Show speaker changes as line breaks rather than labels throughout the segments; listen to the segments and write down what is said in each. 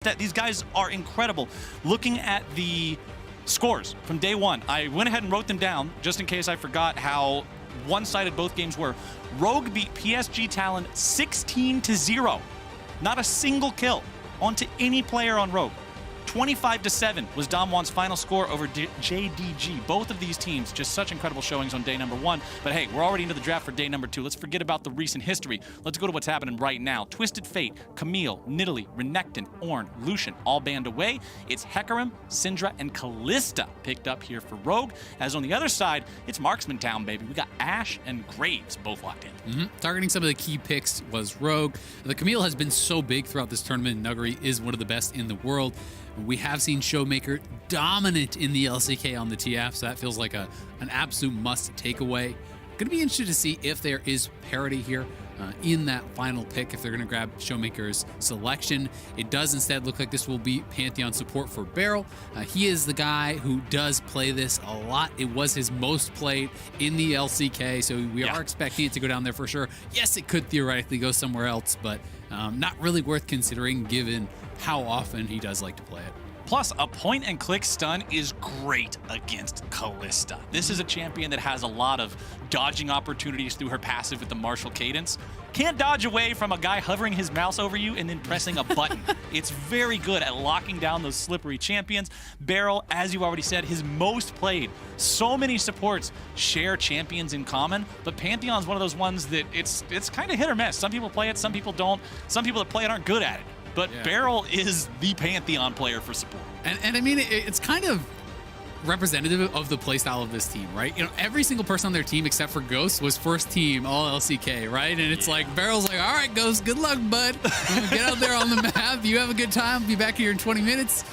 that these guys are incredible. Looking at the scores from day one, I went ahead and wrote them down just in case I forgot how one-sided both games were. Rogue beat PSG Talon 16-0. Not a single kill onto any player on Rogue. 25-7 was DAMWON's final score over JDG. Both of these teams, just such incredible showings on day number one. But hey, we're already into the draft for day number two. Let's forget about the recent history. Let's go to what's happening right now. Twisted Fate, Camille, Nidalee, Renekton, Ornn, Lucian, all banned away. It's Hecarim, Syndra, and Kalista picked up here for Rogue. As on the other side, it's Marksman Town, baby. We got Ashe and Graves both locked in.
Targeting some of the key picks was Rogue. The Camille has been so big throughout this tournament. Nuguri is one of the best in the world. We have seen ShowMaker dominant in the LCK on the TF, so that feels like an absolute must takeaway. Going to be interested to see if there is parity here in that final pick, if they're going to grab ShowMaker's selection. It does instead look like this will be Pantheon support for Beryl. He is the guy who does play this a lot. It was his most played in the LCK, so we are expecting it to go down there for sure. Yes, it could theoretically go somewhere else, but not really worth considering given how often he does like to play it.
Plus, a point-and-click stun is great against Kalista. This is a champion that has a lot of dodging opportunities through her passive with the martial cadence. Can't dodge away from a guy hovering his mouse over you and then pressing a button. It's very good at locking down those slippery champions. Beryl, as you already said, his most played. So many supports share champions in common, but Pantheon's one of those ones that it's kind of hit or miss. Some people play it, some people don't. Some people that play it aren't good at it. But Beryl is the Pantheon player for support.
And I mean, it's kind of representative of the playstyle of this team, right? You know, every single person on their team except for Ghost was first team all LCK, right? And it's like, Beryl's like, all right, Ghost, good luck, bud. Get out there on the map. You have a good time. Be back here in 20 minutes.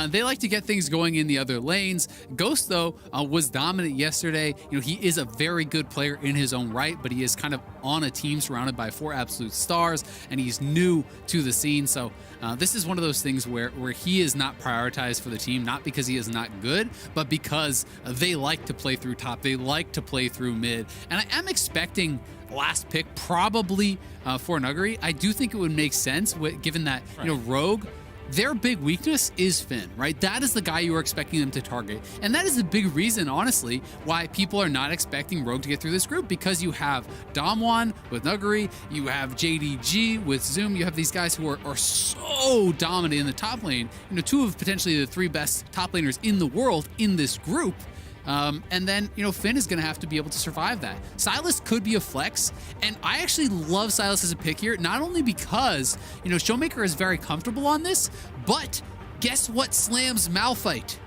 They like to get things going in the other lanes. Ghost, though, was dominant yesterday. You know, he is a very good player in his own right, but he is kind of on a team surrounded by 4 absolute stars, and he's new to the scene. So this is one of those things where he is not prioritized for the team, not because he is not good, but because they like to play through top. They like to play through mid. And I am expecting last pick probably for Nuguri. I do think it would make sense given that, you know, Rogue, their big weakness is Finn, right? That is the guy you are expecting them to target. And that is the big reason, honestly, why people are not expecting Rogue to get through this group, because you have DAMWON with Nuguri, you have JDG with Zoom, you have these guys who are so dominant in the top lane, you know, 2 of potentially the 3 best top laners in the world in this group. And then, you know, Finn is going to have to be able to survive that. Sylas could be a flex, and I actually love Sylas as a pick here, not only because, you know, ShowMaker is very comfortable on this, but guess what slams Malphite?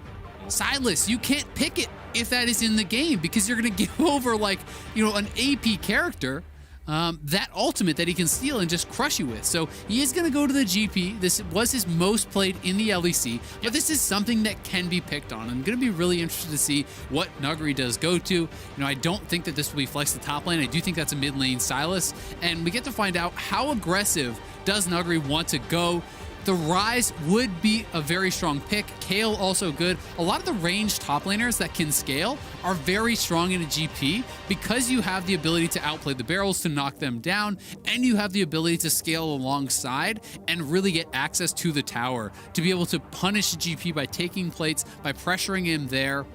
Sylas. You can't pick it if that is in the game, because you're going to give over, like, you know, an AP character that ultimate that he can steal and just crush you with. So he is going to go to the GP. This was his most played in the LEC, but this is something that can be picked on. I'm going to be really interested to see what Nuguri does go to. You know, I don't think that this will be flex the top lane. I do think that's a mid lane Sylas, and we get to find out how aggressive does Nuguri want to go. The Rise would be a very strong pick. Kale also good. A lot of the ranged top laners that can scale are very strong in a GP because you have the ability to outplay the barrels to knock them down, and you have the ability to scale alongside and really get access to the tower to be able to punish the GP by taking plates, by pressuring him there.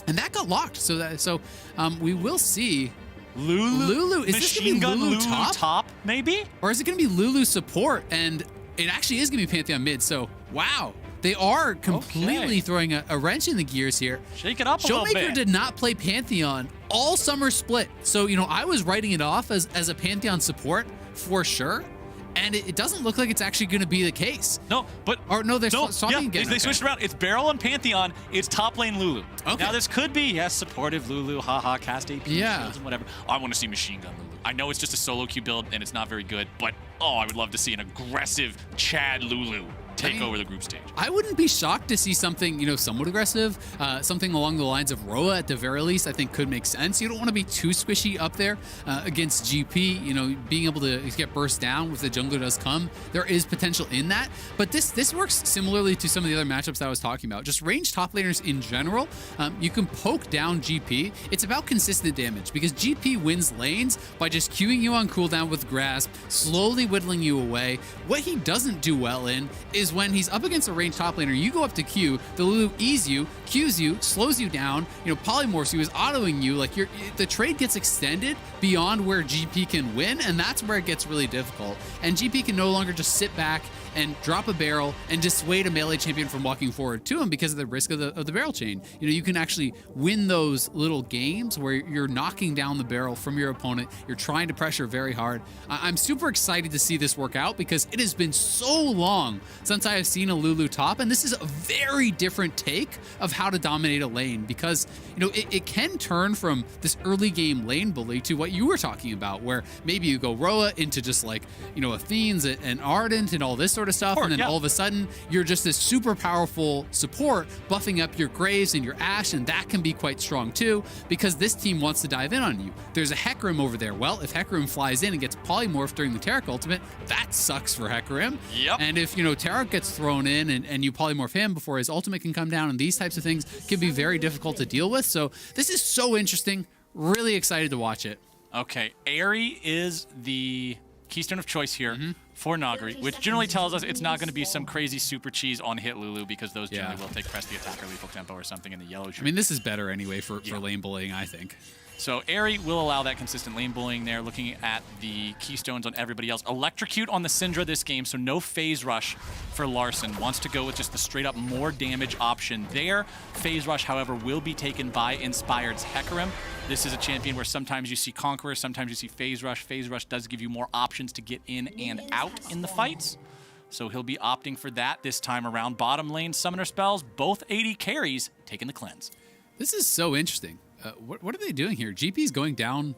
And that got locked. So we will see Lulu. Is this going to be Lulu top?
Maybe?
Or is it going to be Lulu support? And it actually is going to be Pantheon mid, so wow. They are completely throwing a wrench in the gears here.
Shake it up a little bit.
ShowMaker did not play Pantheon all summer split. So, you know, I was writing it off as a Pantheon support for sure. And it doesn't look like it's actually going to be the case.
No, but...
Or no, they're swapping again.
They switched around. It's Beryl and Pantheon. It's top lane Lulu.
Okay.
Now, this could be, yes, supportive Lulu, haha, cast AP,
yeah,
shields and whatever. I want to see Machine Gun Lulu. I know it's just a solo queue build and it's not very good, but, oh, I would love to see an aggressive Chad Lulu take over the group stage.
I wouldn't be shocked to see something, you know, somewhat aggressive, something along the lines of Roa at the very least. I think could make sense. You don't want to be too squishy up there against GP. You know, being able to get burst down if the jungler does come, there is potential in that. But this works similarly to some of the other matchups that I was talking about. Just ranged top laners in general, you can poke down GP. It's about consistent damage because GP wins lanes by just queuing you on cooldown with grasp, slowly whittling you away. What he doesn't do well in is is when he's up against a ranged top laner, you go up to Q, the Lulu E's you, Q's you, slows you down, polymorphs you, is autoing you. Like the trade gets extended beyond where GP can win, and that's where it gets really difficult. And GP can no longer just sit back and drop a barrel and dissuade a melee champion from walking forward to him because of the risk of the barrel chain. You can actually win those little games where you're knocking down the barrel from your opponent. You're trying to pressure very hard. I'm super excited to see this work out because it has been so long since I have seen a Lulu top, and this is a very different take of how to dominate a lane because, it can turn from this early game lane bully to what you were talking about, where maybe you go Roa into just like, Athenes and Ardent and all this sort of stuff, and then all of a sudden you're just this super powerful support buffing up your Graves and your Ashe, and that can be quite strong too because this team wants to dive in on you. There's a Hecarim over there. Well, if Hecarim flies in and gets polymorphed during the Taric ultimate, that sucks for Hecarim.
Yep.
And if Taric gets thrown in and you polymorph him before his ultimate can come down, and these types of things can be very difficult to deal with. So this is so interesting. Really excited to watch it.
Okay, Airy is the keystone of choice here for Nuguri, which generally tells us it's not going to be some crazy super cheese on hit Lulu because those generally will take press the attack or lethal tempo or something in the yellow shirt.
I mean, this is better anyway for lane bullying, I think.
So Airy will allow that consistent lane bullying there, looking at the keystones on everybody else. Electrocute on the Syndra this game, so no phase rush for Larssen. Wants to go with just the straight up more damage option there. Phase rush, however, will be taken by Inspired's Hecarim. This is a champion where sometimes you see Conqueror, sometimes you see phase rush. Phase rush does give you more options to get in and out in the fights. So he'll be opting for that this time around. Bottom lane summoner spells, both 80 carries, taking the cleanse.
This is so interesting. What are they doing here? GP's going down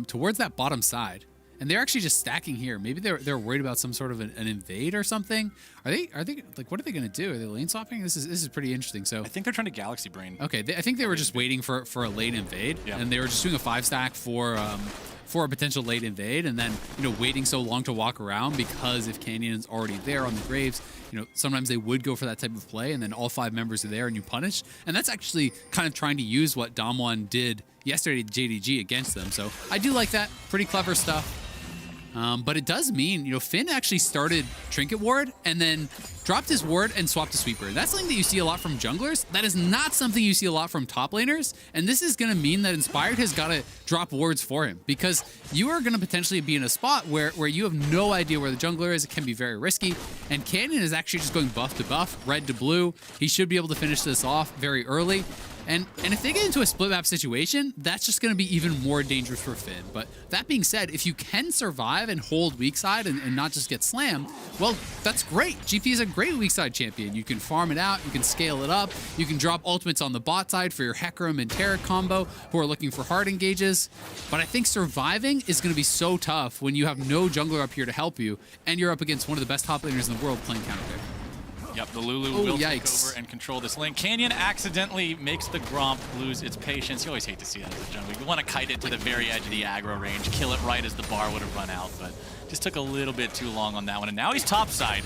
towards that bottom side, and they're actually just stacking here. Maybe they're worried about some sort of an invade or something. Are they like, what are they going to do? Are they lane swapping? This is pretty interesting. So
I think they're trying to Galaxy Brain.
Okay, I think they were just waiting for a late invade, and they were just doing a 5-stack for a potential late invade, and then waiting so long to walk around because if Canyon's already there on the Graves, sometimes they would go for that type of play, and then all 5 members are there and you punish, and that's actually kind of trying to use what DAMWON did yesterday at JDG against them. So I do like that. Pretty clever stuff. But it does mean, Finn actually started Trinket Ward and then dropped his ward and swapped to Sweeper. That's something that you see a lot from junglers. That is not something you see a lot from top laners. And this is going to mean that Inspired has got to drop wards for him because you are going to potentially be in a spot where you have no idea where the jungler is. It can be very risky. And Canyon is actually just going buff to buff, red to blue. He should be able to finish this off very early. And if they get into a split map situation, that's just going to be even more dangerous for Finn. But that being said, if you can survive and hold weak side and not just get slammed, well, that's great. GP is a great weak side champion. You can farm it out, you can scale it up, you can drop ultimates on the bot side for your Hecarim and Taric combo who are looking for hard engages. But I think surviving is going to be so tough when you have no jungler up here to help you, and you're up against one of the best top laners in the world playing counter pick.
Yep, the Lulu will take over and control this lane. Canyon accidentally makes the Gromp lose its patience. You always hate to see that as a jungler. You want to kite it to the very edge of the aggro range, kill it right as the bar would have run out, but just took a little bit too long on that one. And now he's topside.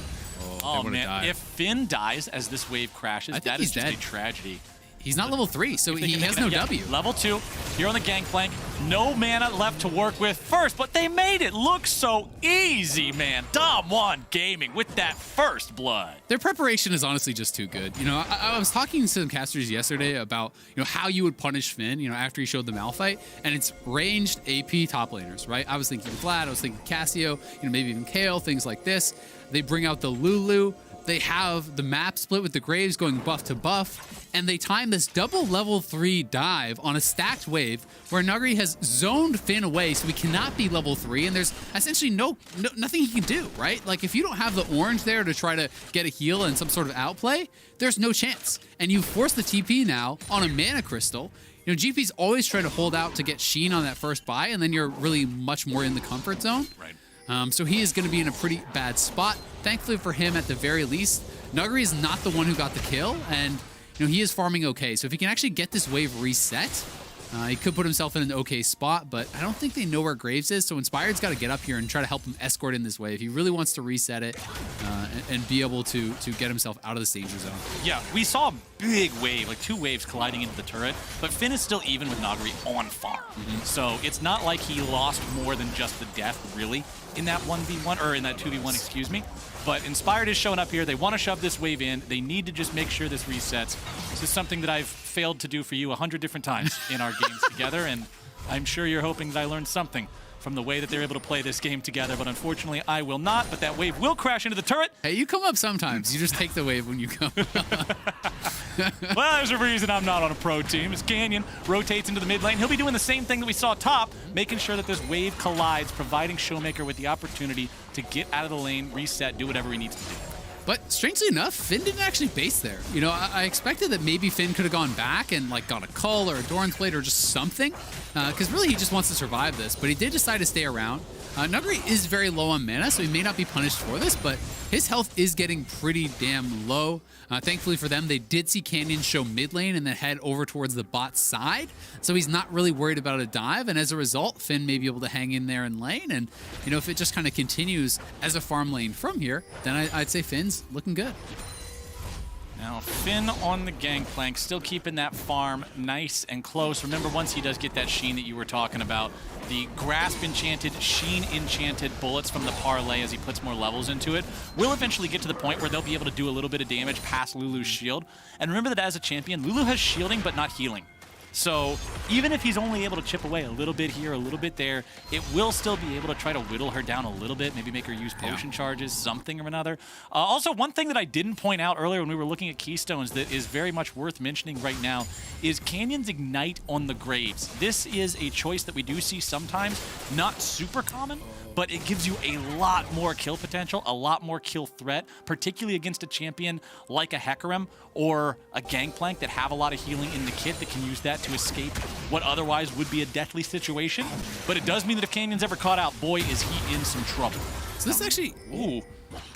Oh man, if Finn dies as this wave crashes, that is just a tragedy.
He's not level 3, so he has no W.
Level 2, here on the Gangplank. No mana left to work with first, but they made it look so easy, man. DAMWON Gaming with that first blood.
Their preparation is honestly just too good. I was talking to some casters yesterday about, how you would punish Finn, after he showed the Malphite, and it's ranged AP top laners, right? I was thinking Vlad, I was thinking Cassio, maybe even Kale, things like this. They bring out the Lulu. They have the map split with the Graves going buff to buff, and they time this double level 3 dive on a stacked wave where Nuguri has zoned Finn away so he cannot be level 3, and there's essentially nothing he can do, right? Like, if you don't have the orange there to try to get a heal and some sort of outplay, there's no chance. And you force the TP now on a mana crystal. GP's always trying to hold out to get Sheen on that first buy, and then you're really much more in the comfort zone.
Right.
So he is going to be in a pretty bad spot. Thankfully for him, at the very least, Nuguri is not the one who got the kill, and he is farming okay. So if he can actually get this wave reset, he could put himself in an okay spot, but I don't think they know where Graves is, so Inspired's got to get up here and try to help him escort in this wave. He really wants to reset it and be able to get himself out of this danger zone.
Yeah, we saw a big wave, like 2 waves colliding into the turret, but Finn is still even with Nuguri on farm. So it's not like he lost more than just the death, really, in that 1v1, or in that 2v1, excuse me. But Inspired is showing up here. They want to shove this wave in. They need to just make sure this resets. This is something that I've failed to do for you 100 different times in our games together, and I'm sure you're hoping that I learned something from the way that they're able to play this game together, but unfortunately I will not, but that wave will crash into the turret.
Hey, you come up sometimes. You just take the wave when you come.
Well, there's a reason I'm not on a pro team. As Canyon rotates into the mid lane, he'll be doing the same thing that we saw top, making sure that this wave collides, providing ShowMaker with the opportunity to get out of the lane, reset, do whatever he needs to do.
But strangely enough, Finn didn't actually base there. You know, I expected that maybe Finn could have gone back and like got a cull or a Doran's Blade or just something, because really he just wants to survive this. But he did decide to stay around. Nuguri is very low on mana, so he may not be punished for this, but his health is getting pretty damn low. Thankfully for them, they did see Canyon show mid lane and then head over towards the bot side, so he's not really worried about a dive, and as a result, Finn may be able to hang in there in lane, and you know, if it just kind of continues as a farm lane from here, then I'd say Finn's looking good.
Now, Finn on the Gangplank, still keeping that farm nice and close. Remember, once he does get that Sheen that you were talking about, the Grasp enchanted, Sheen enchanted bullets from the parlay as he puts more levels into it will eventually get to the point where they'll be able to do a little bit of damage past Lulu's shield. And remember that as a champion, Lulu has shielding but not healing. So even if he's only able to chip away a little bit here, a little bit there, it will still be able to try to whittle her down a little bit, maybe make her use potion charges, something or another. Also, one thing that I didn't point out earlier when we were looking at Keystones that is very much worth mentioning right now is Canyon's Ignite on the Graves. This is a choice that we do see sometimes, not super common, but it gives you a lot more kill potential, a lot more kill threat, particularly against a champion like a Hecarim or a Gangplank that have a lot of healing in the kit that can use that to escape what otherwise would be a deathly situation. But it does mean that if Canyon's ever caught out, boy, is he in some trouble.
So this actually...
Ooh.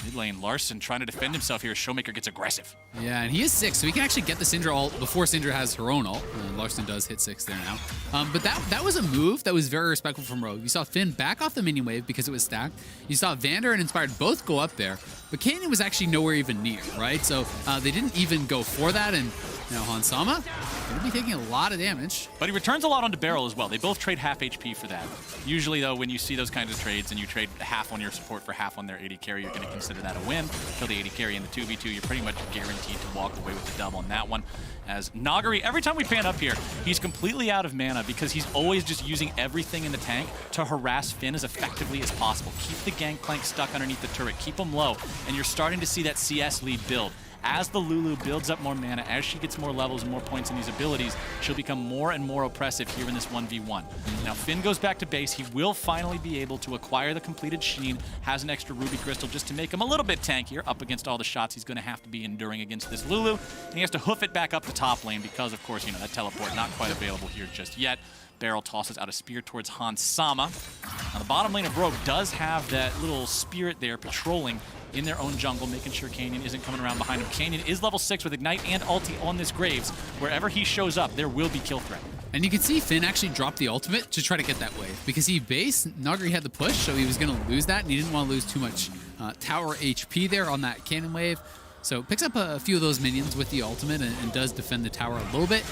Mid lane, Larssen trying to defend himself here. ShowMaker gets aggressive.
Yeah, and he is 6, so he can actually get the Syndra ult before Syndra has her own ult. Larssen does hit 6 there now. But that was a move that was very respectful from Rogue. You saw Finn back off the minion wave because it was stacked. You saw Vander and Inspired both go up there, but Canyon was actually nowhere even near, right? So they didn't even go for that, and you know, Hansama going to be taking a lot of damage.
But he returns a lot onto Beryl as well. They both trade half HP for that. Usually, though, when you see those kinds of trades and you trade half on your support for half on their AD carry, you're going to consider that a win. Kill the AD carry in the 2v2, you're pretty much guaranteed to walk away with the dub on that one. As Nuguri, every time we pan up here, he's completely out of mana because he's always just using everything in the tank to harass Finn as effectively as possible. Keep the Gangplank stuck underneath the turret, keep him low, and you're starting to see that CS lead build. As the Lulu builds up more mana, as she gets more levels and more points in these abilities, she'll become more and more oppressive here in this 1v1. Now, Finn goes back to base. He will finally be able to acquire the completed Sheen, has an extra Ruby Crystal just to make him a little bit tankier up against all the shots he's going to have to be enduring against this Lulu. And he has to hoof it back up the top lane because, of course, you know, that teleport not quite available here just yet. Beryl tosses out a spear towards Hansama. Now, the bottom lane of Rogue does have that little spirit there patrolling in their own jungle, making sure Canyon isn't coming around behind him. Canyon is level 6 with Ignite and ulti on this Graves. Wherever he shows up, there will be kill threat.
And you can see Finn actually dropped the ultimate to try to get that wave because he based, Nuguri had the push, so he was going to lose that, and he didn't want to lose too much tower HP there on that cannon wave. So picks up a few of those minions with the ultimate and does defend the tower a little bit.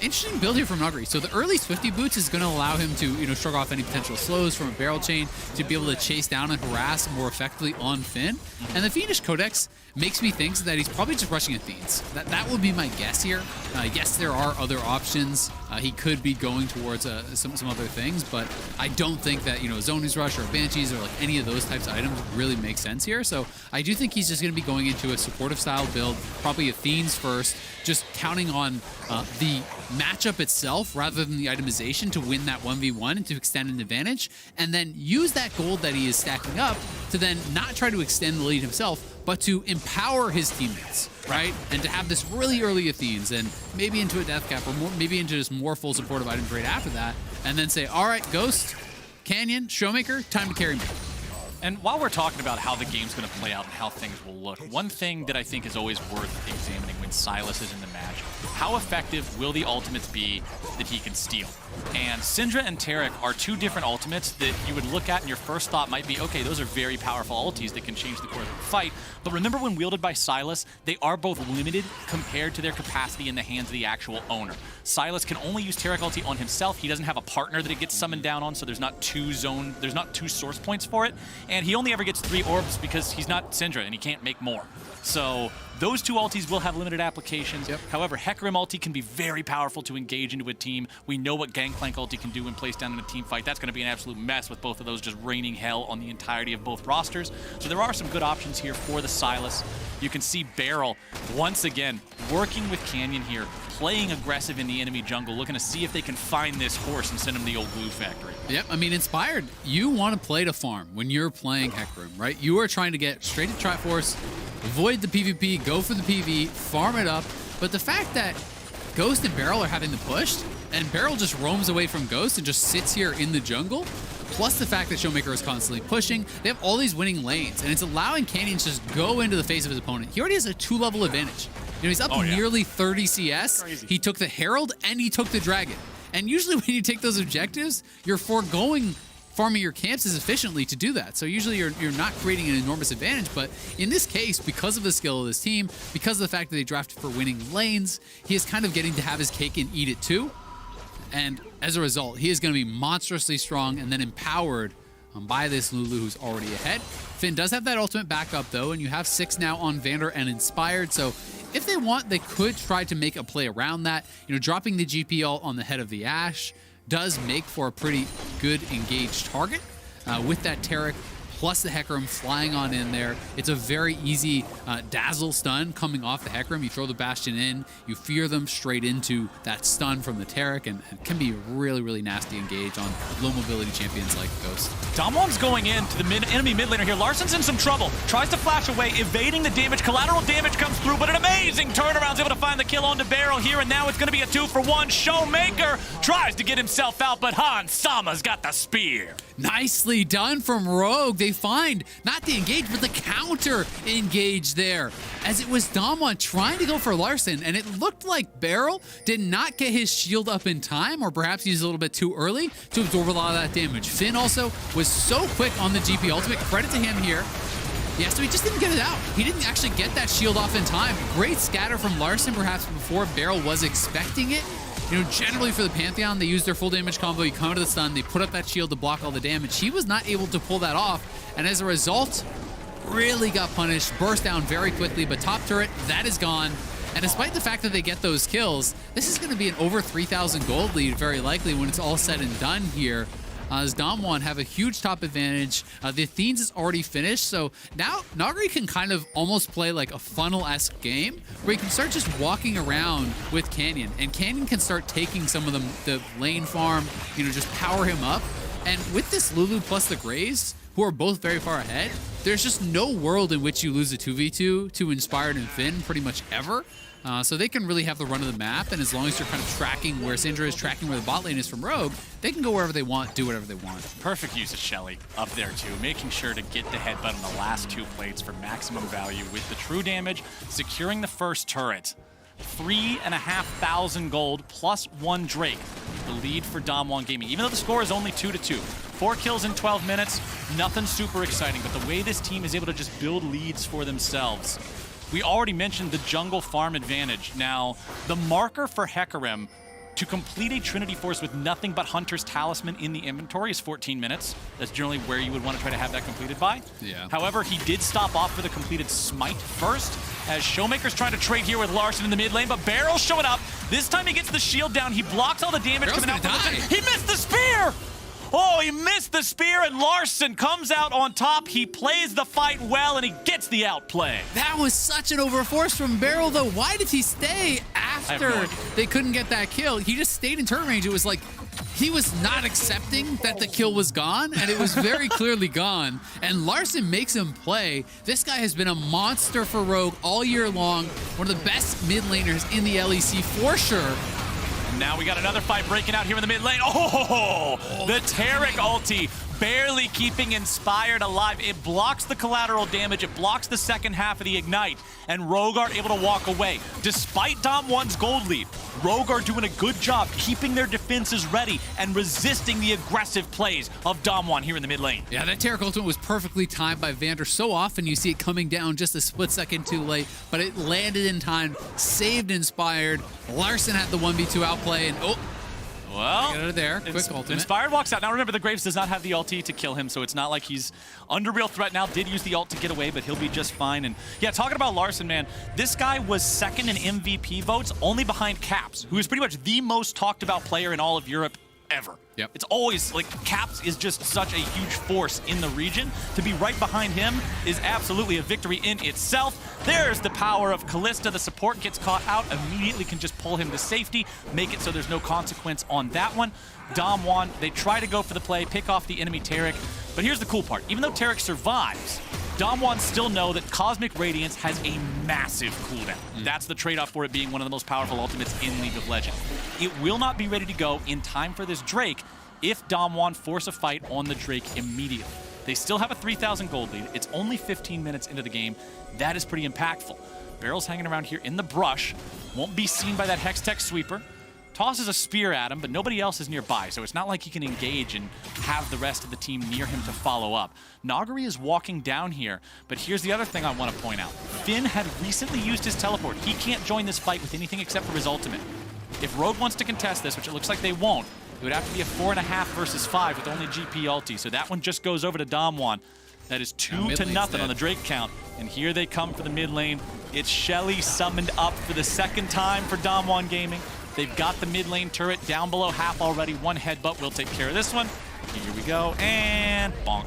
Interesting build here from Nuguri. So the early Swifty boots is going to allow him to, you know, shrug off any potential slows from a barrel chain to be able to chase down and harass more effectively on Finn. And the Fiendish Codex makes me think that he's probably just rushing Athenes. That would be my guess here. Yes, there are other options. He could be going towards some other things, but I don't think that, you know, Zoni's Rush or Banshees or like any of those types of items really make sense here. So I do think he's just going to be going into a supportive style build, probably Athenes first, just counting on the matchup itself rather than the itemization to win that 1v1 and to extend an advantage, and then use that gold that he is stacking up to then not try to extend the lead himself, but to empower his teammates, right? And to have this really early Athenes and maybe into a death cap or more, maybe into just more full supportive items right after that, and then say, all right, Ghost, Canyon, ShowMaker, time to carry me.
And while we're talking about how the game's going to play out and how things will look, one thing that I think is always worth examining when Sylas is in the match, how effective will the ultimates be that he can steal? And Syndra and Taric are two different ultimates that you would look at and your first thought might be, okay, those are very powerful ultis that can change the course of the fight. But remember, when wielded by Sylas, they are both limited compared to their capacity in the hands of the actual owner. Sylas can only use Taric ulti on himself. He doesn't have a partner that it gets summoned down on, so there's not two source points for it. And he only ever gets 3 orbs because he's not Syndra and he can't make more. So those two ultis will have limited applications.
Yep.
However, Hecarim ulti can be very powerful to engage into a team. We know what Gangplank ulti can do when placed down in a team fight. That's going to be an absolute mess with both of those just raining hell on the entirety of both rosters. So there are some good options here for the Sylas. You can see Beryl, once again, working with Canyon here, playing aggressive in the enemy jungle, looking to see if they can find this horse and send him to the old glue factory.
Yep, I mean, Inspired, you want to play to farm when you're playing Hecarim, right? You are trying to get straight to Triforce, avoid the PvP, go for the PV, farm it up. But the fact that Ghost and Beryl are having the push, and Beryl just roams away from Ghost and just sits here in the jungle, plus the fact that ShowMaker is constantly pushing, they have all these winning lanes, and it's allowing Canyon to just go into the face of his opponent. He already has a 2-level advantage. You know, he's up nearly 30 CS.
Crazy.
He took the Herald and he took the Dragon. And usually when you take those objectives, you're foregoing farming your camps as efficiently to do that. So usually you're not creating an enormous advantage, but in this case, because of the skill of this team, because of the fact that they drafted for winning lanes, he is kind of getting to have his cake and eat it too. And as a result, he is going to be monstrously strong and then empowered by this Lulu who's already ahead. Finn does have that ultimate backup though, and you have 6 now on Vander and Inspired, so if they want, they could try to make a play around that. You know, dropping the GP ult on the head of the Ashe does make for a pretty good engaged target. With that Taric plus the Hecarim flying on in there, it's a very easy dazzle stun coming off the Hecarim. You throw the Bastion in, you fear them straight into that stun from the Taric, and it can be really, really nasty engage on low mobility champions like Ghost.
DAMWON's going into the enemy mid laner here. Larssen's in some trouble. Tries to flash away, evading the damage. Collateral damage comes through, but an amazing turnaround. Is able to find the kill onto Beryl here, and now it's going to be a 2-for-1. ShowMaker tries to get himself out, but Hans Sama's got the spear.
Nicely done from Rogue. They find not the engage, but the counter engage there, as it was DAMWON trying to go for Larssen, and it looked like Beryl did not get his shield up in time, or perhaps he's a little bit too early to absorb a lot of that damage. Finn also was so quick on the GP ultimate. Credit to him here. Yeah, so he just didn't get it out. He didn't actually get that shield off in time. Great scatter from Larssen, perhaps before Beryl was expecting it. You know, generally for the Pantheon, they use their full damage combo. You come to the stun, they put up that shield to block all the damage. He was not able to pull that off, and as a result, really got punished, burst down very quickly, but top turret, that is gone. And despite the fact that they get those kills, this is going to be an over 3,000 gold lead, very likely, when it's all said and done here. As DAMWON have a huge top advantage. The Athenes is already finished, so now Nuguri can kind of almost play like a funnel-esque game, where he can start just walking around with Canyon, and Canyon can start taking some of the lane farm, you know, just power him up. And with this Lulu plus the Graves, who are both very far ahead, there's just no world in which you lose a 2v2 to Inspired and Finn pretty much ever. So they can really have the run of the map, and as long as you're kind of tracking where Syndra is, tracking where the bot lane is from Rogue, they can go wherever they want, do whatever they want.
Perfect use of Shelly up there too, making sure to get the headbutt on the last 2 plates for maximum value with the true damage, securing the first turret. 3,500 gold plus 1 Drake, the lead for DAMWON Gaming. Even though the score is only 2-2, 4 kills in 12 minutes, nothing super exciting, but the way this team is able to just build leads for themselves. We already mentioned the jungle farm advantage. Now, the marker for Hecarim to complete a Trinity Force with nothing but Hunter's Talisman in the inventory is 14 minutes. That's generally where you would want to try to have that completed by.
Yeah.
However, he did stop off for the completed Smite first, as ShowMaker's trying to trade here with Larssen in the mid lane, but Beryl's showing up. This time he gets the shield down. He blocks all the damage
Beryl's
coming out from
gonna
the
die.
He missed the spear! Oh, he missed the spear, and Larssen comes out on top. He plays the fight well, and he gets the outplay.
That was such an overforce from Beryl, though. Why did he stay after they couldn't get that kill? He just stayed in turn range. It was like he was not accepting that the kill was gone, and it was very clearly gone. And Larssen makes him play. This guy has been a monster for Rogue all year long. One of the best mid laners in the LEC for sure.
now we got another fight breaking out here in the mid lane. Oh, the Taric ulti barely keeping Inspired alive. It blocks the collateral damage. It blocks the second half of the Ignite. And Rogue are able to walk away. Despite DAMWON's gold lead, Rogue are doing a good job keeping their defenses ready and resisting the aggressive plays of DAMWON here in the mid lane.
Yeah, that Taric ultimate was perfectly timed by Vander. So often you see it coming down just a split second too late, but it landed in time, saved Inspired. Larssen had the 1v2 outplay, and
well,
get out of there. Quick ultimate.
Inspired walks out. Now remember, the Graves does not have the ulti to kill him, so it's not like he's under real threat now. Did use the ult to get away, but he'll be just fine. And yeah, talking about Larssen, man, this guy was second in MVP votes, only behind Caps, who is pretty much the most talked about player in all of Europe ever.
Yep.
It's always, like, Caps is just such a huge force in the region. To be right behind him is absolutely a victory in itself. There's the power of Kalista. The support gets caught out, immediately can just pull him to safety, make it so there's no consequence on that one. DAMWON, they try to go for the play, pick off the enemy Taric. But here's the cool part. Even though Taric survives, DAMWON still know that Cosmic Radiance has a massive cooldown. That's the trade-off for it being one of the most powerful ultimates in League of Legends. It will not be ready to go in time for this Drake if DAMWON force a fight on the Drake immediately. They still have a 3,000 gold lead. It's only 15 minutes into the game. That is pretty impactful. Beryl's hanging around here in the brush. Won't be seen by that Hextech sweeper. Tosses a spear at him, but nobody else is nearby, so it's not like he can engage and have the rest of the team near him to follow up. Nuguri is walking down here, but here's the other thing I want to point out. Finn had recently used his teleport. He can't join this fight with anything except for his ultimate. If Rogue wants to contest this, which it looks like they won't, it would have to be a 4.5 versus 5 with only GP ulti, so that one just goes over to DAMWON. That is 2-0 on the Drake count, and here they come for the mid lane. It's Shelly summoned up for the second time for DAMWON Gaming. They've got the mid lane turret down below half already. One headbutt will take care of this one. Here we go, and bonk.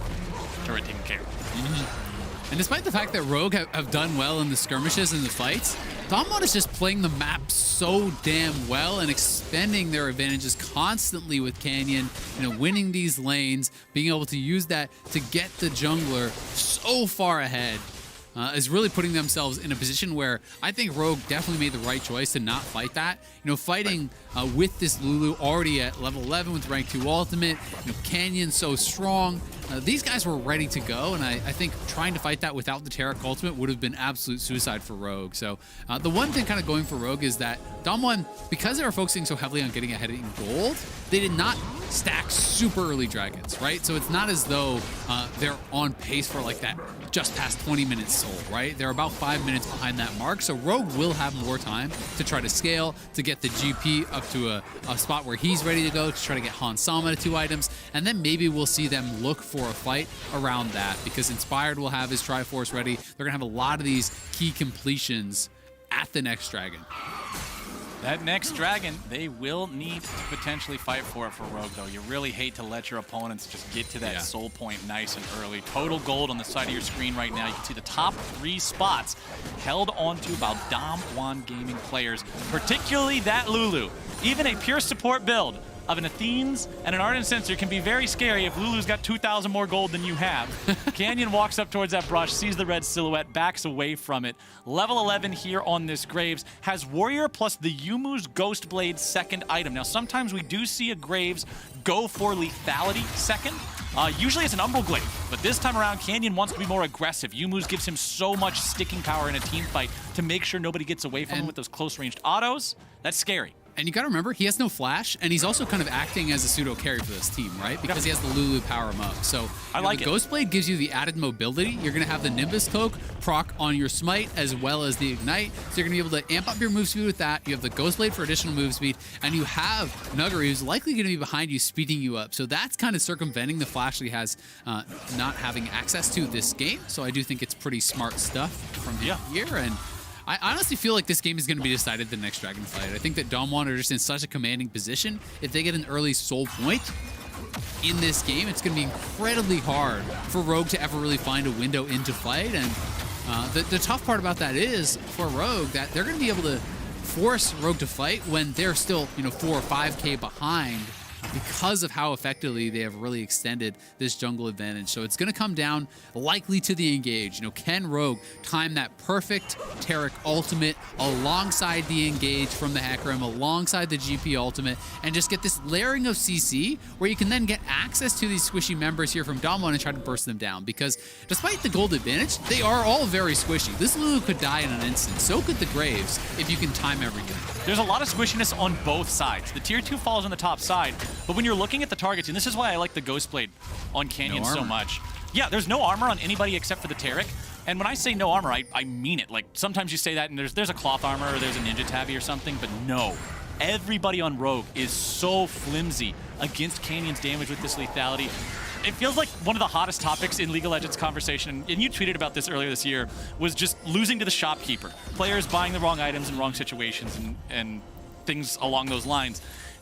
Turret taken care of.
And despite the fact that Rogue have done well in the skirmishes and the fights, DAMWON is just playing the map so damn well and expending their advantages constantly with Canyon, winning these lanes, being able to use that to get the jungler so far ahead. Is really putting themselves in a position where I think Rogue definitely made the right choice to not fight that. Fighting with this Lulu already at level 11 with rank 2 ultimate, Canyon so strong. These guys were ready to go, and I think trying to fight that without the Taric ultimate would have been absolute suicide for Rogue. So the one thing kind of going for Rogue is that DAMWON, because they were focusing so heavily on getting ahead in gold, they did not stack super early dragons, right? So it's not as though they're on pace for like that just past 20 minutes soul, right? They're about 5 minutes behind that mark, so Rogue will have more time to try to scale, to get the GP up to a spot where he's ready to go, to try to get Han Sama to 2 items, and then maybe we'll see them look for a fight around that, because Inspired will have his Triforce ready. They're gonna have a lot of these key completions at the next dragon.
That next dragon, they will need to potentially fight for it for Rogue, though. You really hate to let your opponents just get to that soul point nice and early. Total gold on the side of your screen right now. You can see the top 3 spots held onto by DAMWON Gaming players, particularly that Lulu. Even a pure support build of an Athenes and an Ardent Censer can be very scary if Lulu's got 2,000 more gold than you have. Canyon walks up towards that brush, sees the red silhouette, backs away from it. Level 11 here on this Graves has Warrior plus the Yumu's Ghost Blade second item. Now, sometimes we do see a Graves go for lethality second. Usually it's an Umbral Glaive, but this time around, Canyon wants to be more aggressive. Yumu's gives him so much sticking power in a team fight to make sure nobody gets away from him with those close-ranged autos. That's scary.
And you got to remember, he has no flash, and he's also kind of acting as a pseudo carry for this team, right? Because he has the Lulu power him up. So the Ghost Blade gives you the added mobility. You're going to have the Nimbus Cloak proc on your Smite as well as the Ignite. So you're going to be able to amp up your move speed with that. You have the Ghost Blade for additional move speed, and you have Nuguri, who's likely going to be behind you, speeding you up. So that's kind of circumventing the flash that he has not having access to this game. So I do think it's pretty smart stuff from here. And I honestly feel like this game is going to be decided the next Dragon fight. I think that DAMWON are just in such a commanding position. If they get an early soul point in this game, it's going to be incredibly hard for Rogue to ever really find a window into fight. And the tough part about that is, for Rogue, that they're going to be able to force Rogue to fight when they're still, 4 or 5K behind because of how effectively they have really extended this jungle advantage. So it's going to come down likely to the engage. You know, can Rogue time that perfect Taric ultimate alongside the engage from the Hecarim, alongside the GP ultimate, and just get this layering of CC where you can then get access to these squishy members here from DAMWON and try to burst them down? Because despite the gold advantage, they are all very squishy. This Lulu could die in an instant. So could the Graves if you can time everything.
There's a lot of squishiness on both sides. The tier 2 falls on the top side, but when you're looking at the targets, and this is why I like the Ghostblade on Canyon so much. Yeah, there's no armor on anybody except for the Taric. And when I say no armor, I mean it. Like, sometimes you say that and there's a cloth armor or there's a ninja tabby or something, but no. Everybody on Rogue is so flimsy against Canyon's damage with this lethality. It feels like one of the hottest topics in League of Legends conversation, and you tweeted about this earlier this year, was just losing to the shopkeeper. Players buying the wrong items in wrong situations and things along those lines.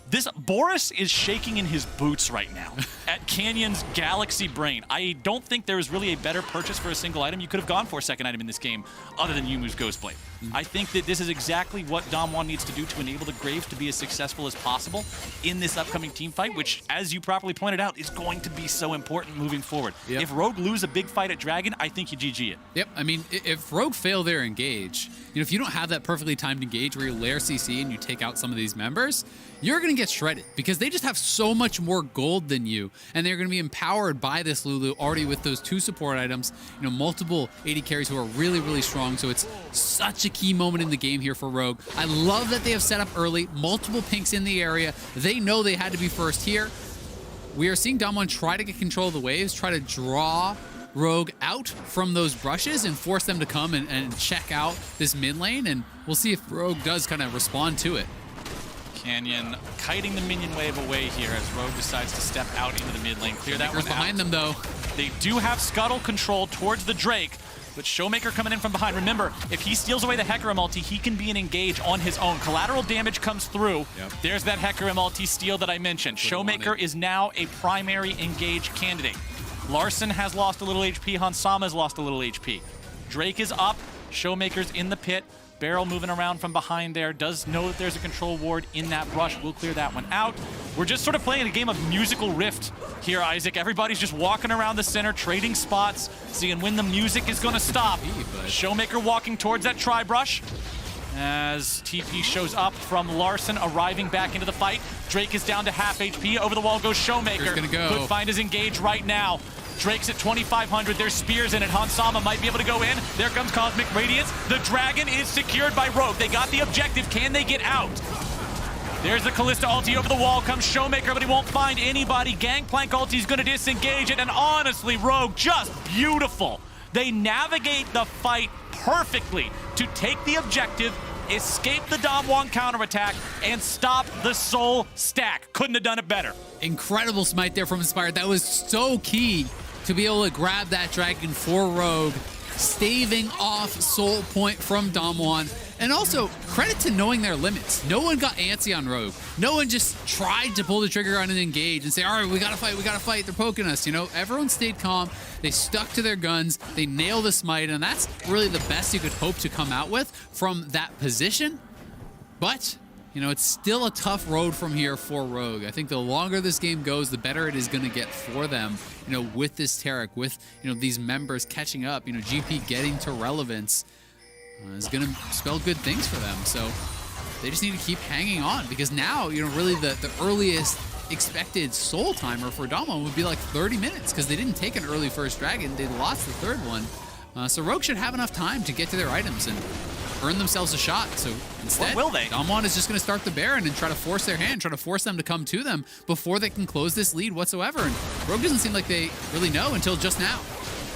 This Boris is shaking in his boots right now at Canyon's Galaxy Brain. I don't think there is really a better purchase for a single item you could have gone for a second item in this game other than Yumu's Ghostblade. I think that this is exactly what DAMWON needs to do to enable the Graves to be as successful as possible in this upcoming team fight, which, as you properly pointed out, is going to be so important moving forward.
Yep.
If Rogue lose a big fight at Dragon, I think you GG it.
Yep, I mean, if Rogue fail their engage, you know, if you don't have that perfectly timed engage where you layer CC and you take out some of these members, you're going to get shredded because they just have so much more gold than you, and they're going to be empowered by this Lulu already with those 2 support items, you know, multiple AD carries who are really, really strong. So it's such a key moment in the game here for Rogue. I love that they have set up early, multiple pinks in the area. They know they had to be first here. We are seeing DAMWON try to get control of the waves, try to draw Rogue out from those brushes and force them to come and check out this mid lane, and we'll see if Rogue does kind of respond to it.
Canyon kiting the minion wave away here as Rogue decides to step out into the mid lane. Clear that one
behind them, though.
They do have scuttle control towards the Drake, but ShowMaker coming in from behind. Remember, if he steals away the Hecarim ulti, he can be an engage on his own. Collateral damage comes through. Yep. There's that Hecarim ulti steal that I mentioned. ShowMaker is now a primary engage candidate. Larssen has lost a little HP. Hansama has lost a little HP. Drake is up. ShowMaker's in the pit. Beryl moving around from behind there. Does know that there's a control ward in that brush. We'll clear that one out. We're just sort of playing a game of musical rift here, Isaac. Everybody's just walking around the center, trading spots, seeing when the music is going to stop. ShowMaker walking towards that tri-brush as TP shows up from Larssen, arriving back into the fight. Drake is down to half HP. Over the wall goes ShowMaker. Could find his engage right now. Drake's at 2,500. There's spears in it. Hansama might be able to go in. There comes Cosmic Radiance. The Dragon is secured by Rogue. They got the objective. Can they get out? There's the Kalista ulti. Over the wall comes ShowMaker, but he won't find anybody. Gangplank ulti is going to disengage it, and honestly, Rogue, just beautiful. They navigate the fight perfectly to take the objective, escape the DAMWON counterattack, and stop the soul stack. Couldn't have done it better.
Incredible smite there from Inspired. That was so key to be able to grab that dragon for Rogue, staving off soul point from DAMWON. And also, credit to knowing their limits. No one got antsy on Rogue. No one just tried to pull the trigger on an engage and say, all right, we gotta fight, they're poking us. You know, everyone stayed calm. They stuck to their guns. They nailed the smite, and that's really the best you could hope to come out with from that position. But, you know, it's still a tough road from here for Rogue. I think the longer this game goes, the better it is going to get for them, you know, with this Taric, with, you know, these members catching up, you know, GP getting to relevance is going to spell good things for them. So they just need to keep hanging on, because now, you know, really the earliest expected soul timer for DAMWON would be like 30 minutes, because they didn't take an early first dragon. They lost the third one. So Rogue should have enough time to get to their items and earn themselves a shot. So instead,
will they?
DAMWON is just going to start the Baron and try to force their hand, try to force them to come to them before they can close this lead whatsoever. And Rogue doesn't seem like they really know until just now.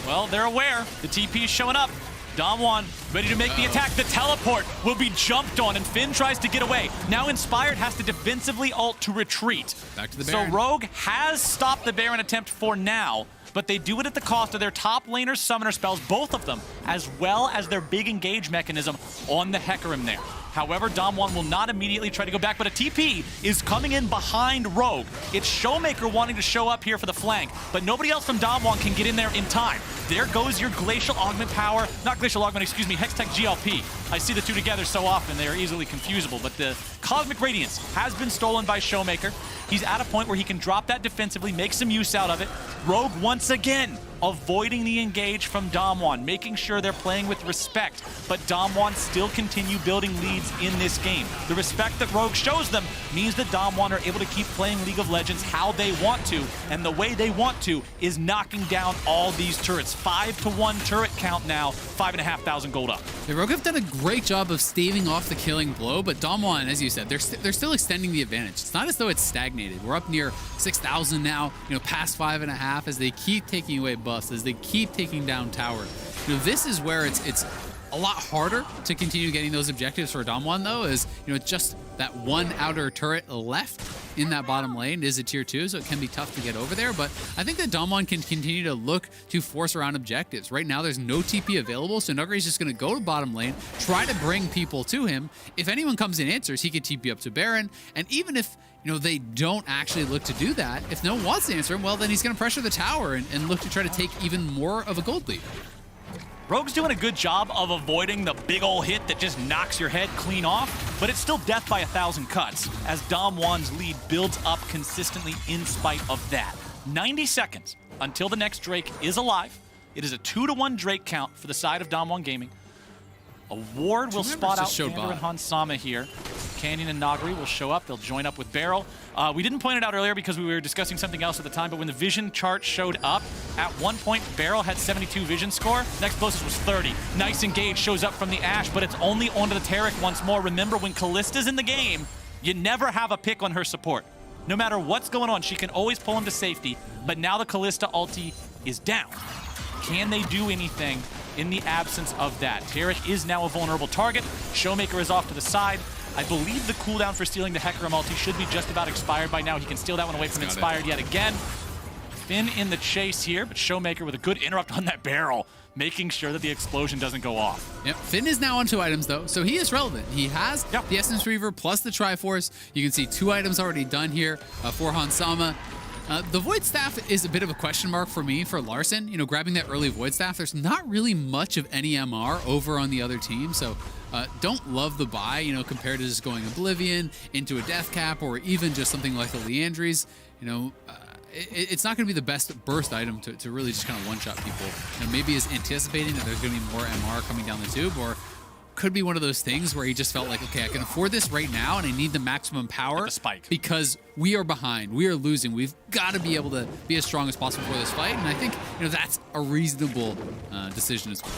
Well, they're aware. The TP is showing up. DAMWON ready to make the attack. The teleport will be jumped on, and Finn tries to get away. Now Inspired has to defensively ult to retreat.
Back to the Baron.
So Rogue has stopped the Baron attempt for now, but they do it at the cost of their top laner's summoner spells, both of them, as well as their big engage mechanism on the Hecarim there. However, DAMWON will not immediately try to go back, but a TP is coming in behind Rogue. It's ShowMaker wanting to show up here for the flank, but nobody else from DAMWON can get in there in time. There goes your Glacial Augment power, not Glacial Augment, excuse me, Hextech GLP. I see the two together so often, they are easily confusable, but the Cosmic Radiance has been stolen by ShowMaker. He's at a point where he can drop that defensively, make some use out of it. Rogue once again avoiding the engage from DAMWON, making sure they're playing with respect, but DAMWON still continue building leads in this game. The respect that Rogue shows them means that DAMWON are able to keep playing League of Legends how they want to, and the way they want to is knocking down all these turrets. 5-to-1 turret count now, 5,500 gold up.
The Rogue have done a great job of staving off the killing blow, but DAMWON, as you said, they're still extending the advantage. It's not as though it's stagnated. We're up near 6,000 now, past 5.5 as they keep taking away buffs, as they keep taking down towers. This is where it's a lot harder to continue getting those objectives for DAMWON, though, is just that one outer turret left in that bottom lane is a tier 2, so it can be tough to get over there. But I think that DAMWON can continue to look to force around objectives. Right now, there's no TP available, so Nuguri's just going to go to bottom lane, try to bring people to him. If anyone comes in answers, he can TP up to Baron, and even if they don't actually look to do that, if no one wants to answer him, well, then he's going to pressure the tower and look to try to take even more of a gold lead.
Rogue's doing a good job of avoiding the big ol' hit that just knocks your head clean off, but it's still death by 1,000 cuts as DAMWON's lead builds up consistently in spite of that. 90 seconds until the next Drake is alive. It is a 2-to-1 Drake count for the side of DAMWON Gaming. A ward will spot out Vander and Hansama here. Canyon and Nuguri will show up. They'll join up with Beryl. We didn't point it out earlier because we were discussing something else at the time, but when the vision chart showed up, at one point, Beryl had 72 vision score. Next closest was 30. Nice engage shows up from the Ashe, but it's only onto the Taric once more. Remember, when Kalista's in the game, you never have a pick on her support. No matter what's going on, she can always pull him to safety, but now the Kalista ulti is down. Can they do anything in the absence of that? Taric is now a vulnerable target. ShowMaker is off to the side. I believe the cooldown for stealing the Hecarim ulti should be just about expired by now. He can steal that one away from Inspired yet again. Finn in the chase here, but ShowMaker with a good interrupt on that Beryl, making sure that the explosion doesn't go off.
Yep, Finn is now on 2 items, though, so he is relevant. He has the Essence Reaver plus the Triforce. You can see 2 items already done here for Hansama. The Void Staff is a bit of a question mark for me for Larssen. Grabbing that early Void Staff, there's not really much of any MR over on the other team, so don't love the buy, compared to just going Oblivion into a Death Cap or even just something like the Leandries. It's not going to be the best burst item to really just kind of one-shot people. Maybe is anticipating that there's going to be more MR coming down the tube, or could be one of those things where he just felt like, okay, I can afford this right now and I need the maximum power because we are behind, we are losing. We've got to be able to be as strong as possible for this fight, and I think that's a reasonable decision as well.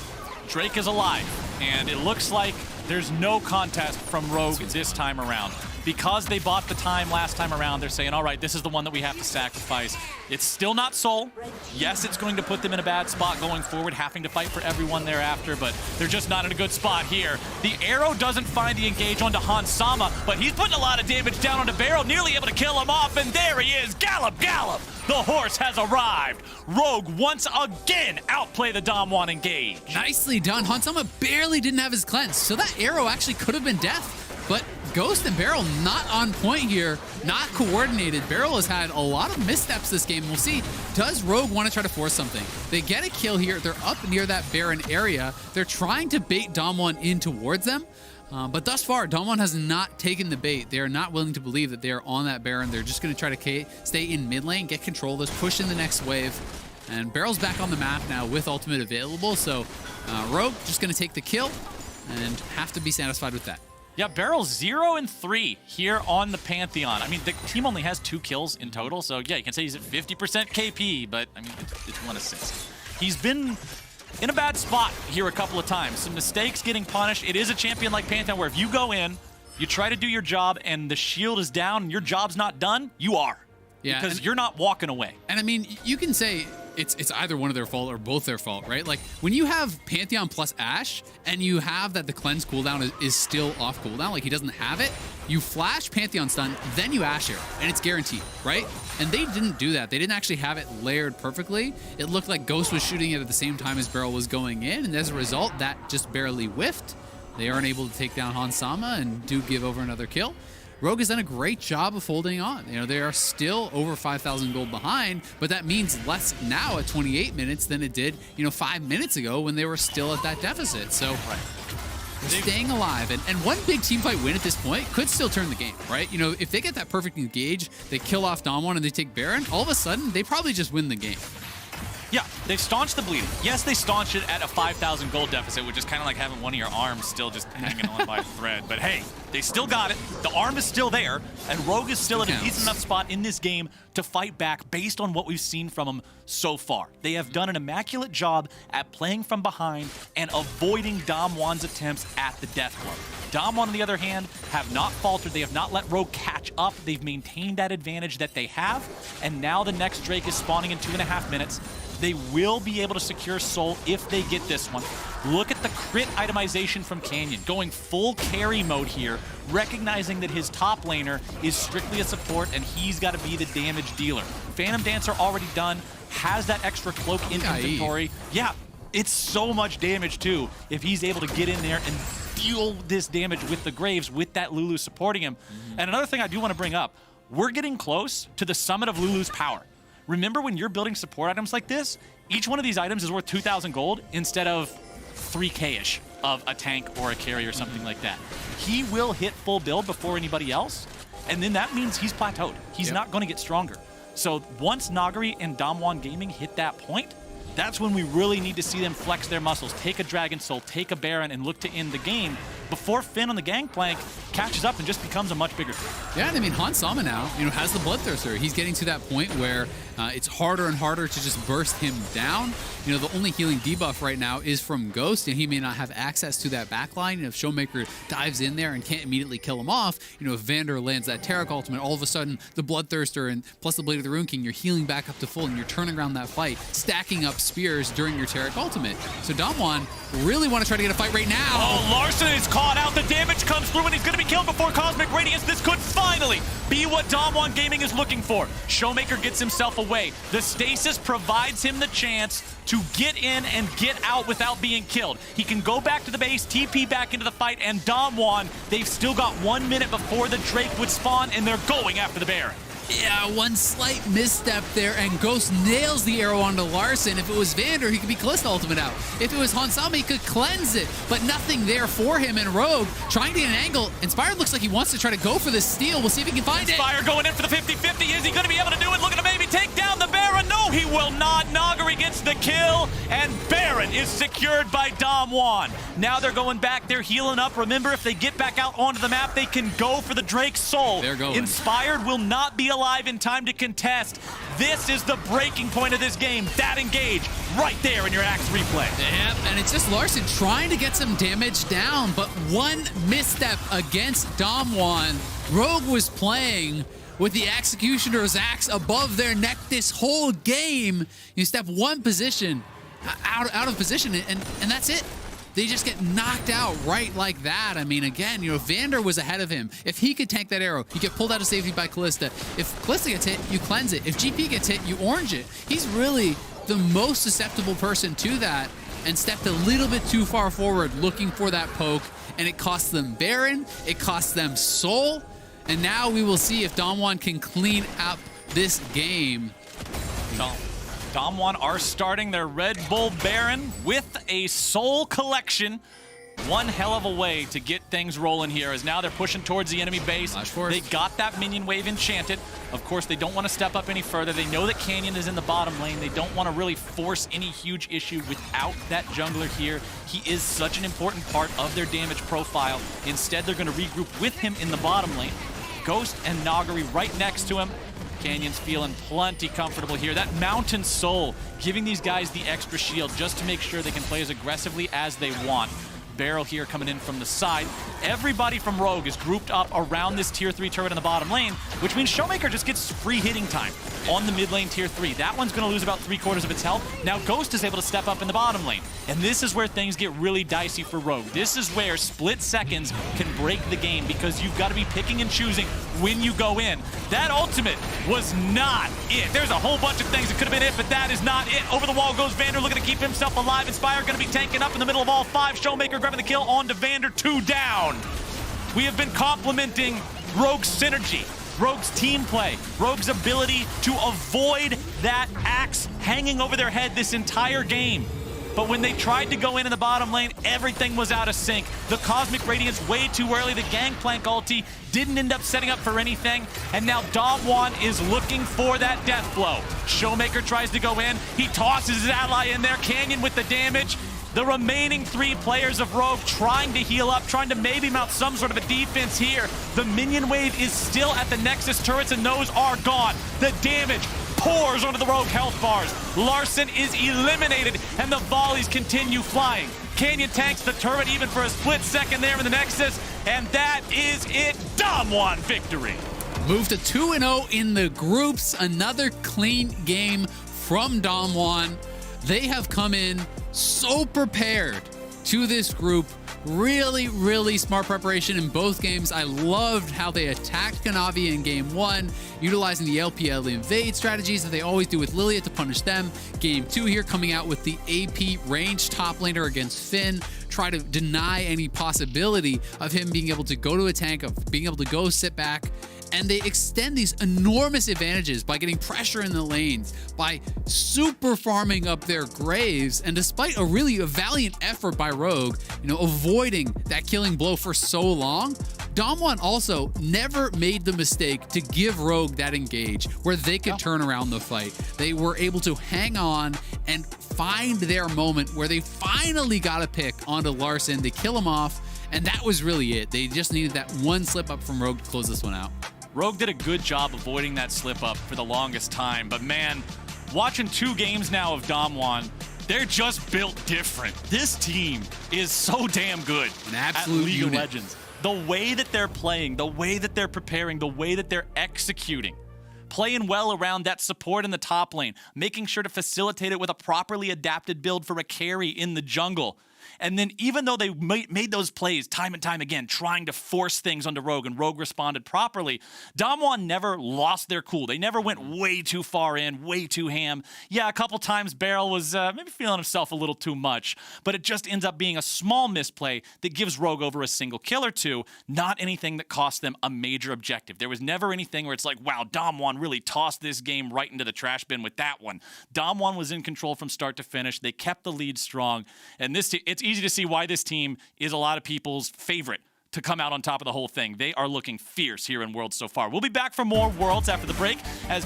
Drake is alive, and it looks like there's no contest from Rogue this time around. Because they bought the time last time around, they're saying, all right, this is the one that we have to sacrifice. It's still not Soul. Yes, it's going to put them in a bad spot going forward, having to fight for everyone thereafter, but they're just not in a good spot here. The arrow doesn't find the engage onto Hansama, but he's putting a lot of damage down onto Beryl, nearly able to kill him off, and there he is. Gallop, gallop! The horse has arrived. Rogue once again outplay the DAMWON engage.
Nicely done. Hansama barely didn't have his cleanse, so that arrow actually could have been death. But Ghost and Beryl not on point here, not coordinated. Beryl has had a lot of missteps this game. We'll see, does Rogue want to try to force something? They get a kill here. They're up near that Baron area. They're trying to bait DAMWON in towards them. But thus far, DAMWON has not taken the bait. They are not willing to believe that they are on that Baron. They're just going to try to stay in mid lane, get control of this, push in the next wave. And Beryl's back on the map now with ultimate available. So Rogue just going to take the kill and have to be satisfied with that.
Yeah, Beryl's 0-3 here on the Pantheon. I mean, the team only has 2 kills in total, so yeah, you can say he's at 50% KP, but I mean, it's 1 assist. He's been in a bad spot here a couple of times. Some mistakes getting punished. It is a champion like Pantheon where if you go in, you try to do your job, and the shield is down, and your job's not done, you are. Yeah, because you're not walking away.
And I mean, you can say it's either one of their fault or both their fault, right? Like when you have Pantheon plus Ashe and you have that the cleanse cooldown is still off cooldown, like he doesn't have it, you flash Pantheon stun, then you Ashe arrow, and it's guaranteed, right? And they didn't do that. They didn't actually have it layered perfectly. It looked like Ghost was shooting it at the same time as Beryl was going in, and as a result, that just barely whiffed. They aren't able to take down Hansama and do give over another kill. Rogue has done a great job of holding on. You know, they are still over 5,000 gold behind, but that means less now at 28 minutes than it did, 5 minutes ago when they were still at that deficit. So they're staying alive. And one big team fight win at this point could still turn the game, right? If they get that perfect engage, they kill off DAMWON and they take Baron, all of a sudden, they probably just win the game.
Yeah, they've staunched the bleeding. Yes, they staunched it at a 5,000 gold deficit, which is kind of like having one of your arms still just hanging on by a thread. But hey, they still got it. The arm is still there, and Rogue is still at a decent enough spot in this game to fight back based on what we've seen from them so far. They have done an immaculate job at playing from behind and avoiding DAMWON's attempts at the death blow. DAMWON, on the other hand, have not faltered. They have not let Rogue catch up. They've maintained that advantage that they have, and now the next Drake is spawning in 2.5 minutes. They will be able to secure Soul if they get this one. Look at the crit itemization from Canyon, going full carry mode here, recognizing that his top laner is strictly a support and he's got to be the damage dealer. Phantom Dancer already done, has that extra cloak in inventory. Yeah, it's so much damage too if he's able to get in there and deal this damage with the Graves with that Lulu supporting him. And another thing I do want to bring up, we're getting close to the summit of Lulu's power. Remember when you're building support items like this, each one of these items is worth 2,000 gold instead of 3K-ish of a tank or a carry or something like that. He will hit full build before anybody else, and then that means he's plateaued. He's not going to get stronger. So once Nuguri and DAMWON Gaming hit that point, that's when we really need to see them flex their muscles, take a Dragon Soul, take a Baron, and look to end the game before Finn on the Gangplank catches up and just becomes a much bigger team.
Yeah, and I mean, Hansama now, has the Bloodthirster. He's getting to that point where it's harder and harder to just burst him down. The only healing debuff right now is from Ghost, and he may not have access to that backline. If ShowMaker dives in there and can't immediately kill him off, if Vander lands that Taric ultimate, all of a sudden the Bloodthirster and plus the Blade of the Rune King, you're healing back up to full and you're turning around that fight, stacking up spears during your Taric ultimate. So DAMWON really want to try to get a fight right now.
Oh, Larssen is caught out. The damage comes through and he's going to be killed before Cosmic Radiance. This could finally be what DAMWON Gaming is looking for. ShowMaker gets himself away. The stasis provides him the chance to get in and get out without being killed. He can go back to the base, TP back into the fight, and DAMWON, they've still got 1 minute before the Drake would spawn, and they're going after the Baron.
Yeah, one slight misstep there, and Ghost nails the arrow onto Larssen. If it was Vander, he could be Kalista ultimate out. If it was Hansama, he could cleanse it, but nothing there for him. And Rogue trying to get an angle. Inspired looks like he wants to try to go for this steal. We'll see if he can find it.
Inspired going in for the 50-50. Is he going to be able to do it? Looking to maybe take down the Baron. No, he will not. Nuguri gets the kill, and Baron is secured by DAMWON. Now they're going back. They're healing up. Remember, if they get back out onto the map, they can go for the Drake's Soul.
They're going.
Inspired will not be alive in time to contest. This is the breaking point of this game. That engage right there in your Axe replay.
Yep, and it's just Larssen trying to get some damage down, but one misstep against DAMWON. Rogue was playing with the Executioner's axe above their neck this whole game. You step one position out of position, and that's it. They just get knocked out right like that. I mean, again, Vander was ahead of him. If he could tank that arrow, he get pulled out of safety by Kalista. If Kalista gets hit, you cleanse it. If GP gets hit, you orange it. He's really the most susceptible person to that, and stepped a little bit too far forward looking for that poke, and it costs them Baron, it costs them Soul, and now we will see if DAMWON can clean up this game.
DAMWON are starting their Red Bull Baron with a Soul collection. One hell of a way to get things rolling here, as now they're pushing towards the enemy base. They got that minion wave enchanted. Of course, they don't want to step up any further. They know that Canyon is in the bottom lane. They don't want to really force any huge issue without that jungler here. He is such an important part of their damage profile. Instead, they're going to regroup with him in the bottom lane. Ghost and Nuguri right next to him. Canyon's feeling plenty comfortable here. That Mountain Soul giving these guys the extra shield just to make sure they can play as aggressively as they want. Beryl here coming in from the side. Everybody from Rogue is grouped up around this tier 3 turret in the bottom lane, which means ShowMaker just gets free hitting time on the mid lane tier 3. That one's going to lose about 3/4 of its health. Now Ghost is able to step up in the bottom lane, and this is where things get really dicey for Rogue. This is where split seconds can break the game, because you've got to be picking and choosing when you go in. That ultimate was not it. There's a whole bunch of things that could have been it, but that is not it. Over the wall goes Vander, looking to keep himself alive. Inspire going to be tanking up in the middle of all 5. ShowMaker grabbing the kill on to Vander, 2 down. We have been complimenting Rogue's synergy, Rogue's team play, Rogue's ability to avoid that axe hanging over their head this entire game. But when they tried to go in the bottom lane, everything was out of sync. The Cosmic Radiance way too early. The Gangplank ulti didn't end up setting up for anything. And now DAMWON is looking for that death blow. ShowMaker tries to go in. He tosses his ally in there. Canyon with the damage. The remaining 3 players of Rogue trying to heal up, trying to maybe mount some sort of a defense here. The minion wave is still at the Nexus turrets, and those are gone. The damage pours onto the Rogue health bars. Larssen is eliminated, and the volleys continue flying. Canyon tanks the turret even for a split second there in the Nexus, and that is it. DAMWON victory.
Move to 2-0 in the groups. Another clean game from DAMWON. They have come in so prepared to this group. Really, really smart preparation in both games. I loved how they attacked Kanavi in game 1, utilizing the LPL invade strategies that they always do with Lilia to punish them. Game 2 here, coming out with the AP range top laner against Finn, try to deny any possibility of him being able to go to a tank, of being able to go sit back. And they extend these enormous advantages by getting pressure in the lanes, by super farming up their graves, and despite a valiant effort by Rogue, avoiding that killing blow for so long, DAMWON also never made the mistake to give Rogue that engage where they could turn around the fight. They were able to hang on and find their moment where they finally got a pick onto Larssen. They kill him off, and that was really it. They just needed that one slip up from Rogue to close this one out.
Rogue did a good job avoiding that slip up for the longest time, but man, watching 2 games now of DAMWON, they're just built different. This team is so damn good.
An absolute
at League
unit.
of Legends. The way that they're playing, the way that they're preparing, the way that they're executing, playing well around that support in the top lane, making sure to facilitate it with a properly adapted build for a carry in the jungle. And then even though they made those plays time and time again, trying to force things onto Rogue, and Rogue responded properly, DAMWON never lost their cool. They never went way too far in, way too ham. Yeah, a couple times Beryl was maybe feeling himself a little too much, but it just ends up being a small misplay that gives Rogue over a single kill or 2, not anything that cost them a major objective. There was never anything where it's like, wow, DAMWON really tossed this game right into the trash bin with that one. DAMWON was in control from start to finish. They kept the lead strong, and it's easy to see why this team is a lot of people's favorite to come out on top of the whole thing. They are looking fierce here in Worlds so far. We'll be back for more Worlds after the break as